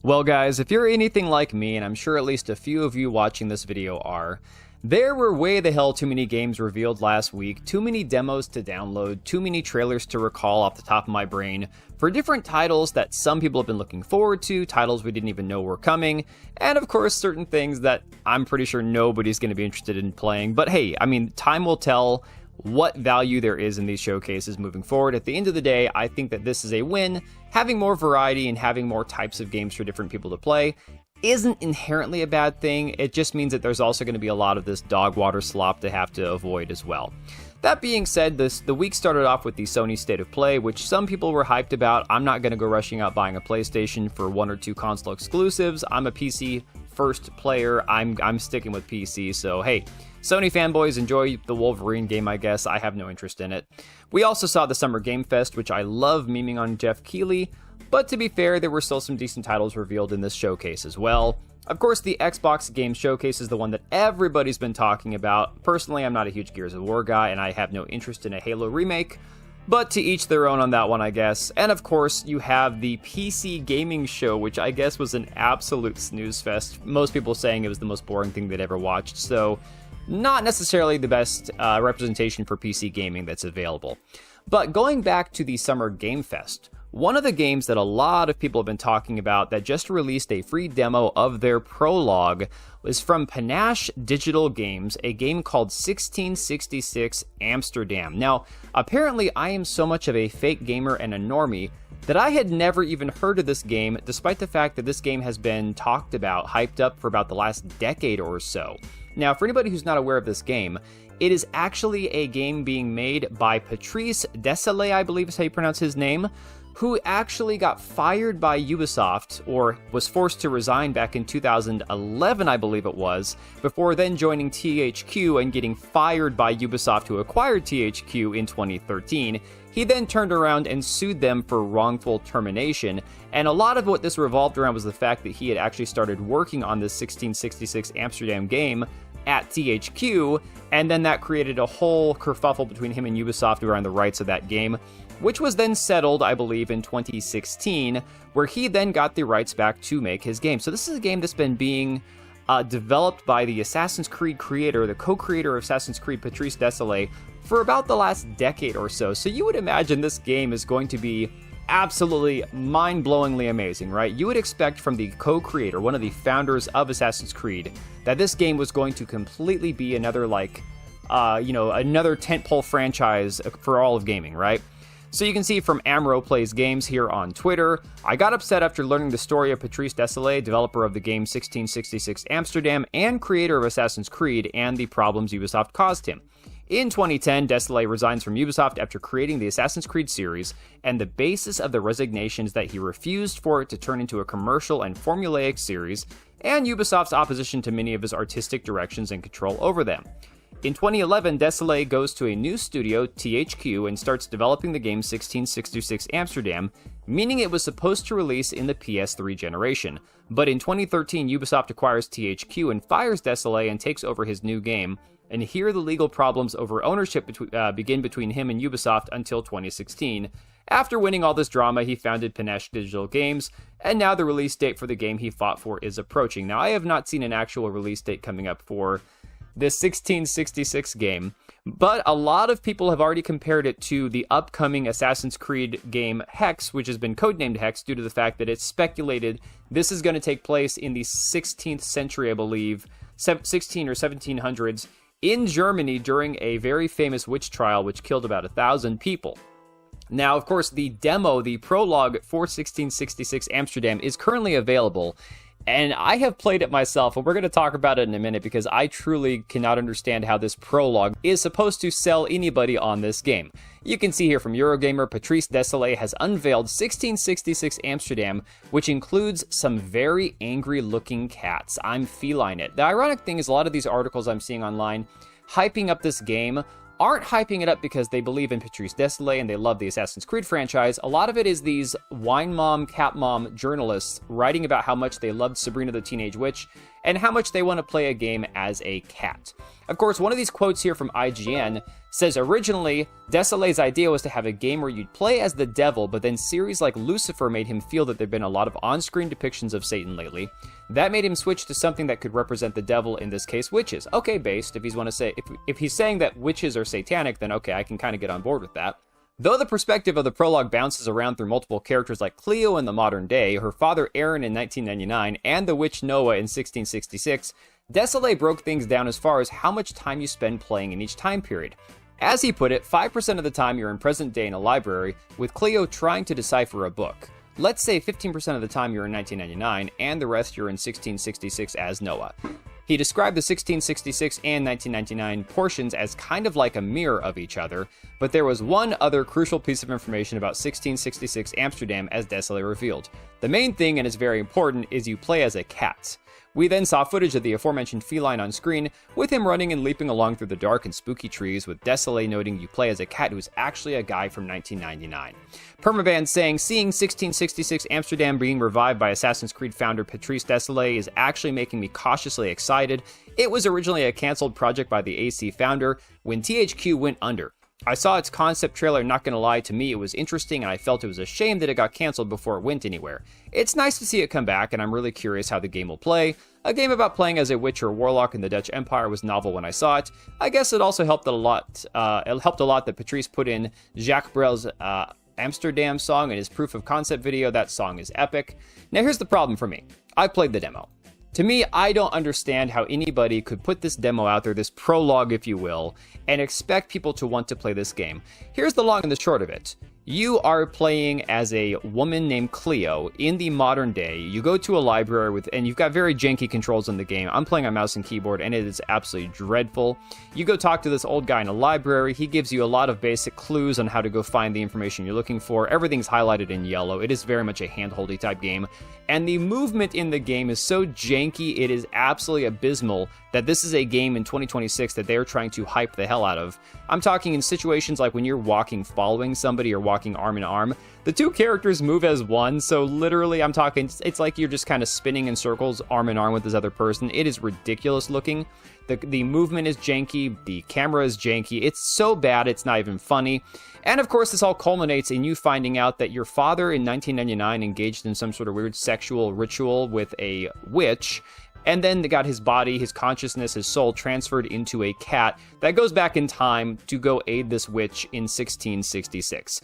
Well guys, if you're anything like me, and I'm sure at least a few of you watching this video are, there were way the hell too many games revealed last week, too many demos to download, too many trailers to recall off the top of my brain, for different titles that some people have been looking forward to, titles we didn't even know were coming, and of course certain things that I'm pretty sure nobody's going to be interested in playing. But hey, I mean, time will tell what value there is in these showcases moving forward. At the end of the day, I think that this is a win. Having more variety and having more types of games for different people to play isn't inherently a bad thing. It just means that there's also going to be a lot of this dog water slop to have to avoid as well. That being said, the week started off with the Sony State of Play, which some people were hyped about. I'm not going to go rushing out buying a PlayStation for one or two console exclusives. I'm a PC first player. I'm sticking with PC, so hey, Sony fanboys, enjoy the Wolverine game, I guess. I have no interest in it. We also saw the Summer Game Fest, which I love memeing on Jeff Keighley, but to be fair, there were still some decent titles revealed in this showcase as well. Of course, the Xbox Game Showcase is the one that everybody's been talking about. Personally, I'm not a huge Gears of War guy, and I have no interest in a Halo remake, but to each their own on that one, I guess. And of course, you have the PC Gaming Show, which I guess was an absolute snooze fest. Most people saying it was the most boring thing they'd ever watched, so not necessarily the best representation for PC gaming that's available. But going back to the Summer Game Fest, one of the games that a lot of people have been talking about that just released a free demo of their prologue is from Panache Digital Games, a game called 1666 Amsterdam. Now, apparently I am so much of a fake gamer and a normie that I had never even heard of this game, despite the fact that this game has been talked about, hyped up for about the last decade or so. Now, for anybody who's not aware of this game, it is actually a game being made by Patrice Désilets, I believe is how you pronounce his name, who actually got fired by Ubisoft, or was forced to resign back in 2011, I believe it was, before then joining THQ and getting fired by Ubisoft, who acquired THQ in 2013. He then turned around and sued them for wrongful termination, and a lot of what this revolved around was the fact that he had actually started working on this 1666 Amsterdam game at THQ, and then that created a whole kerfuffle between him and Ubisoft around the rights of that game, which was then settled, I believe, in 2016, where he then got the rights back to make his game. So this is a game that's been being developed by the Assassin's Creed creator, the co-creator of Assassin's Creed, Patrice Désilets, for about the last decade or so. So you would imagine this game is going to be absolutely mind-blowingly amazing, right? You would expect from the co-creator, one of the founders of Assassin's Creed, that this game was going to completely be another, another tentpole franchise for all of gaming, right? So you can see from Amro Plays Games here on Twitter, I got upset after learning the story of Patrice Désilets, developer of the game 1666 Amsterdam and creator of Assassin's Creed, and the problems Ubisoft caused him. In 2010, Désilets resigns from Ubisoft after creating the Assassin's Creed series, and the basis of the resignation is that he refused for it to turn into a commercial and formulaic series, and Ubisoft's opposition to many of his artistic directions and control over them. In 2011, Désilets goes to a new studio, THQ, and starts developing the game 1666 Amsterdam, meaning it was supposed to release in the PS3 generation. But in 2013, Ubisoft acquires THQ and fires Désilets and takes over his new game, and here the legal problems over ownership begin between him and Ubisoft until 2016. After winning all this drama, he founded Panache Digital Games, and now the release date for the game he fought for is approaching. Now, I have not seen an actual release date coming up for this 1666 game, but a lot of people have already compared it to the upcoming Assassin's Creed game Hex, which has been codenamed Hex due to the fact that it's speculated this is going to take place in the 16th century, I believe, 16 or 1700s, in Germany during a very famous witch trial which killed about 1,000 people. Now, of course, the demo, the prologue for 1666 Amsterdam is currently available, and I have played it myself, and we're going to talk about it in a minute because I truly cannot understand how this prologue is supposed to sell anybody on this game. You can see here from Eurogamer, Patrice Désilets has unveiled 1666 Amsterdam, which includes some very angry-looking cats. I'm feline it. The ironic thing is a lot of these articles I'm seeing online hyping up this game aren't hyping it up because they believe in Patrice Désilets and they love the Assassin's Creed franchise. A lot of it is these wine mom, cat mom journalists writing about how much they loved Sabrina the Teenage Witch and how much they want to play a game as a cat. Of course, one of these quotes here from IGN Says originally, Desolé's idea was to have a game where you'd play as the devil, but then series like Lucifer made him feel that there'd been a lot of on-screen depictions of Satan lately. That made him switch to something that could represent the devil, in this case, witches. Okay, based, if he's saying that witches are satanic, then okay, I can kind of get on board with that. Though the perspective of the prologue bounces around through multiple characters like Cleo in the modern day, her father Aaron in 1999, and the witch Noah in 1666, Desolé broke things down as far as how much time you spend playing in each time period. As he put it, 5% of the time you're in present day in a library, with Cleo trying to decipher a book. Let's say 15% of the time you're in 1999, and the rest you're in 1666 as Noah. He described the 1666 and 1999 portions as kind of like a mirror of each other, but there was one other crucial piece of information about 1666 Amsterdam as Desolé revealed. The main thing, and it's very important, is you play as a cat. We then saw footage of the aforementioned feline on screen, with him running and leaping along through the dark and spooky trees, with Desolé noting you play as a cat who is actually a guy from 1999. Permaban saying, seeing 1666 Amsterdam being revived by Assassin's Creed founder Patrice Desolé is actually making me cautiously excited. It was originally a cancelled project by the AC founder when THQ went under. I saw its concept trailer, not gonna lie, to me it was interesting and I felt it was a shame that it got cancelled before it went anywhere. It's nice to see it come back and I'm really curious how the game will play. A game about playing as a witch or warlock in the Dutch Empire was novel when I saw it. I guess it also helped a lot that Patrice put in Jacques Brel's Amsterdam song in his proof of concept video. That song is epic. Now here's the problem for me. I played the demo. To me, I don't understand how anybody could put this demo out there, this prologue if you will, and expect people to want to play this game. Here's the long and the short of it. You are playing as a woman named Cleo in the modern day. You go to a library and you've got very janky controls in the game. I'm playing on mouse and keyboard and it is absolutely dreadful. You go talk to this old guy in a library. He gives you a lot of basic clues on how to go find the information you're looking for. Everything's highlighted in yellow. It is very much a hand-holdy type game. And the movement in the game is so janky, it is absolutely abysmal that this is a game in 2026 that they are trying to hype the hell out of. I'm talking in situations like when you're walking following somebody or walking arm in arm. The two characters move as one, so literally I'm talking, it's like you're just kind of spinning in circles arm in arm with this other person. It is ridiculous looking. The movement is janky, the camera is janky, it's so bad it's not even funny. And of course this all culminates in you finding out that your father in 1999 engaged in some sort of weird sexual ritual with a witch, and then got his body, his consciousness, his soul transferred into a cat that goes back in time to go aid this witch in 1666.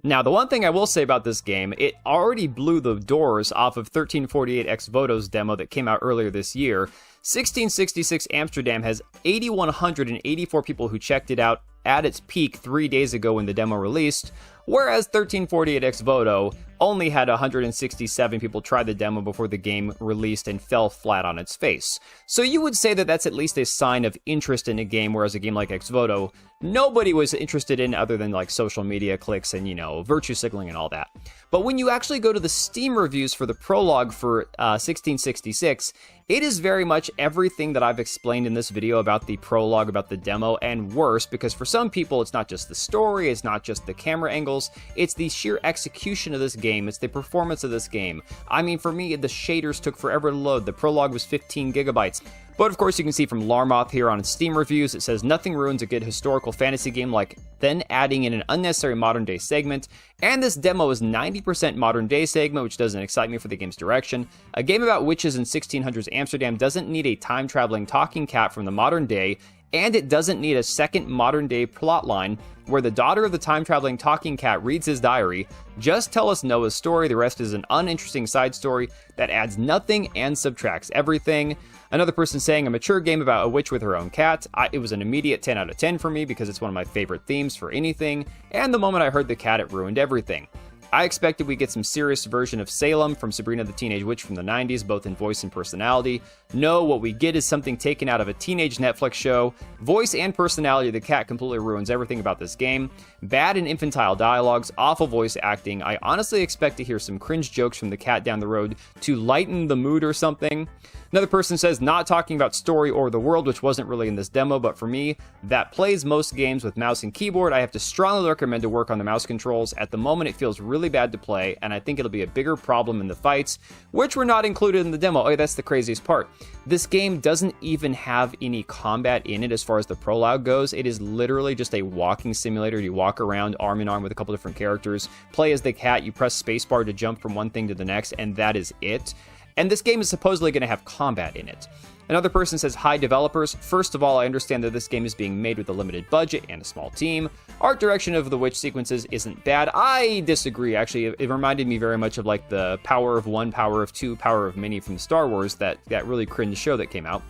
Now, the one thing I will say about this game, it already blew the doors off of 1348X Voto's demo that came out earlier this year. 1666 Amsterdam has 8,184 people who checked it out at its peak 3 days ago when the demo released, whereas 1348X Voto only had 167 people try the demo before the game released and fell flat on its face. So you would say that that's at least a sign of interest in a game, whereas a game like X Voto, nobody was interested in other than like social media clicks and, you know, virtue signaling and all that. But when you actually go to the Steam reviews for the prologue for 1666, it is very much everything that I've explained in this video about the prologue, about the demo, and worse, because for some people it's not just the story, it's not just the camera angles, it's the sheer execution of this game, it's the performance of this game. I mean, for me, the shaders took forever to load, the prologue was 15 gigabytes. But of course you can see from Larmoth here on Steam reviews, it says nothing ruins a good historical fantasy game like then adding in an unnecessary modern day segment, and this demo is 90% modern day segment, which doesn't excite me for the game's direction. A game about witches in 1600s Amsterdam doesn't need a time traveling talking cat from the modern day, and it doesn't need a second modern day plotline where the daughter of the time-traveling talking cat reads his diary. Just tell us Noah's story, the rest is an uninteresting side story that adds nothing and subtracts everything. Another person saying a mature game about a witch with her own cat. It was an immediate 10 out of 10 for me because it's one of my favorite themes for anything, and the moment I heard the cat, it ruined everything. I expected we'd get some serious version of Salem from Sabrina the Teenage Witch from the 90s, both in voice and personality. No, what we get is something taken out of a teenage Netflix show. Voice and personality of the cat completely ruins everything about this game. Bad and infantile dialogues, awful voice acting. I honestly expect to hear some cringe jokes from the cat down the road to lighten the mood or something. Another person says, not talking about story or the world, which wasn't really in this demo, but for me, that plays most games with mouse and keyboard. I have to strongly recommend to work on the mouse controls. At the moment, it feels really really bad to play, and I think it'll be a bigger problem in the fights, which were not included in the demo. Oh, that's the craziest part. This game doesn't even have any combat in it as far as the prologue goes. It is literally just a walking simulator. You walk around arm in arm with a couple different characters, play as the cat, you press spacebar to jump from one thing to the next, and that is it. And this game is supposedly going to have combat in it. Another person says, hi developers, first of all, I understand that this game is being made with a limited budget and a small team. Art direction of the witch sequences isn't bad. I disagree, actually. It reminded me very much of like the Power of One, Power of Two, Power of Many from Star Wars, that really cringe show that came out.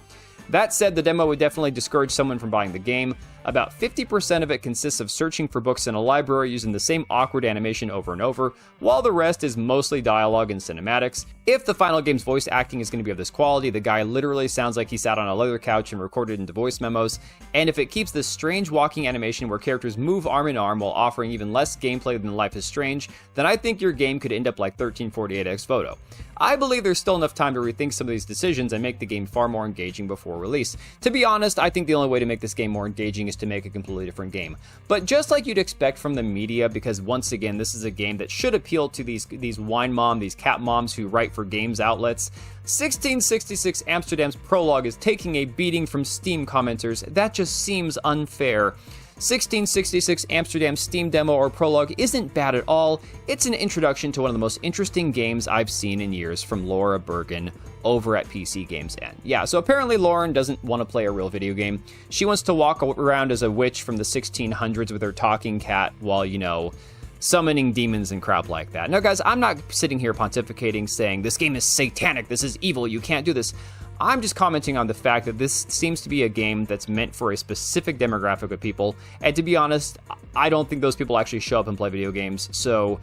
That said, the demo would definitely discourage someone from buying the game. About 50% of it consists of searching for books in a library using the same awkward animation over and over, while the rest is mostly dialogue and cinematics. If the final game's voice acting is going to be of this quality, the guy literally sounds like he sat on a leather couch and recorded into voice memos, and if it keeps this strange walking animation where characters move arm in arm while offering even less gameplay than Life is Strange, then I think your game could end up like 1348X Voto. I believe there's still enough time to rethink some of these decisions and make the game far more engaging before release. To be honest, I think the only way to make this game more engaging is to make a completely different game. But just like you'd expect from the media, because once again, this is a game that should appeal to these wine mom, these cat moms who write for games outlets, 1666 Amsterdam's prologue is taking a beating from Steam commenters. That just seems unfair. 1666 Amsterdam Steam demo or prologue isn't bad at all. It's an introduction to one of the most interesting games I've seen in years from Laura Bergen over at PC Games N. Yeah, so apparently Lauren doesn't want to play a real video game. She wants to walk around as a witch from the 1600s with her talking cat while, you know, summoning demons and crap like that. Now guys, I'm not sitting here pontificating saying this game is satanic, this is evil, you can't do this. I'm just commenting on the fact that this seems to be a game that's meant for a specific demographic of people, and to be honest, I don't think those people actually show up and play video games, so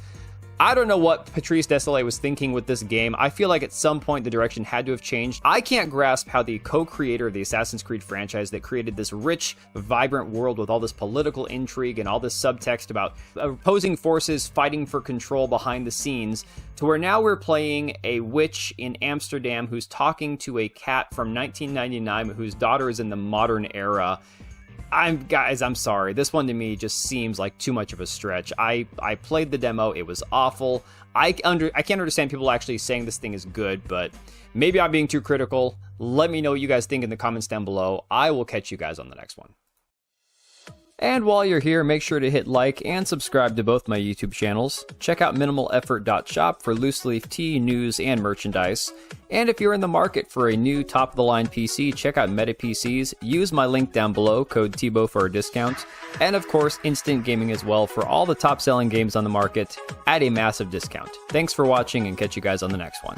I don't know what Patrice Désilets was thinking with this game. I feel like at some point the direction had to have changed. I can't grasp how the co-creator of the Assassin's Creed franchise that created this rich, vibrant world with all this political intrigue and all this subtext about opposing forces fighting for control behind the scenes, to where now we're playing a witch in Amsterdam who's talking to a cat from 1999 whose daughter is in the modern era. I'm sorry. This one to me just seems like too much of a stretch. I played the demo. It was awful. I can't understand people actually saying this thing is good, but maybe I'm being too critical. Let me know what you guys think in the comments down below. I will catch you guys on the next one. And while you're here, make sure to hit like and subscribe to both my YouTube channels. Check out minimaleffort.shop for loose leaf tea, news, and merchandise. And if you're in the market for a new top-of-the-line PC, check out Meta PCs. Use my link down below, code TBO for a discount. And of course, Instant Gaming as well for all the top-selling games on the market at a massive discount. Thanks for watching and catch you guys on the next one.